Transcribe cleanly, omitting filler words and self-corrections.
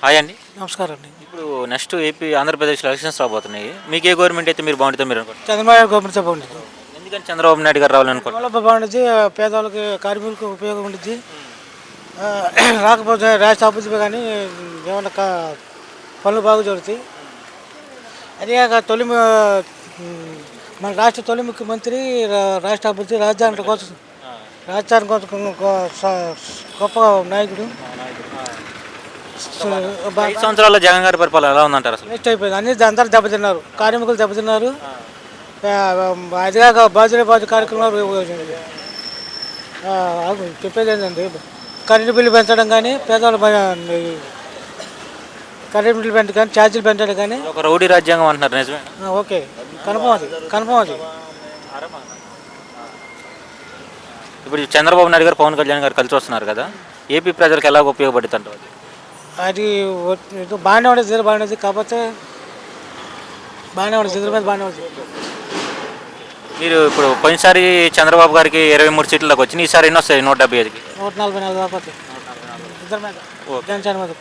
Hi అండి. నమస్కారం అండి. ఇప్పుడు నెక్స్ట్ ఏపీ, ఆంధ్రప్రదేశ్‌లో ఎలక్షన్స్ రాబోతున్నాయి. మీకు ఏ గవర్నమెంట్ అయితే మీరు బాగుంటుందో మీరు అనుకుంటున్నారు? చంద్రబాబు గవర్నమెంట్ బాగుంటుంది. ఎందుకని చంద్రబాబు నాయుడు గారు రావాలనుకుంటున్నారు? డెవలప్ బాగుంటుంది, పేదవాళ్ళకి కార్మికులకు ఉపయోగం ఉంటుంది. రాకపోతే రాష్ట్ర అభివృద్ధి కానీ ఏమన్నా పనులు బాగా జరుగుతాయి. అదేగాక మన రాష్ట్ర తొలి ముఖ్యమంత్రి రాష్ట్ర అభివృద్ధి రాజధాని కోసం గొప్ప నాయకుడు. 5 సంవత్సరాల్లో జగన్ గారి పరిపాలన ఎలా ఉందంటారు అసలు? వేస్ట్ అయిపోయింది. అన్ని అందరూ దెబ్బతిన్నారు, కార్మికులు దెబ్బతిన్నారు. అదిగాక బాజు కార్యక్రమాలు చెప్పేది ఏంటండి, కరెంటు బిల్లు పెంచడం కానీ, పేదవాళ్ళు కరెంటు బిల్లు పెంచడం కానీ, ఛార్జీలు పెంచడం కానీ. ఒక రౌడీ రాజ్యాంగం అంటున్నారు, నిజమే? ఓకే, కన్ఫర్మ్ అది. ఇప్పుడు చంద్రబాబు నాయుడు గారు, పవన్ కళ్యాణ్ గారు కలిసి వస్తున్నారు కదా, ఏపీ ప్రజలకు ఎలా ఉపయోగపడుతుంది అంటారు? అది బాగానే ఉండేది, జీరో బాగానే ఉంది. కాకపోతే బాగానే ఉండదు, జీరో మీద బాగానే ఉంది. మీరు ఇప్పుడు పోయినసారి చంద్రబాబు గారికి 23 సీట్లకు వచ్చినాయి, ఈసారి ఎన్ని వస్తాయి? 175కి 144 దాకా ఇద్దరి మీద జనసేన మీద.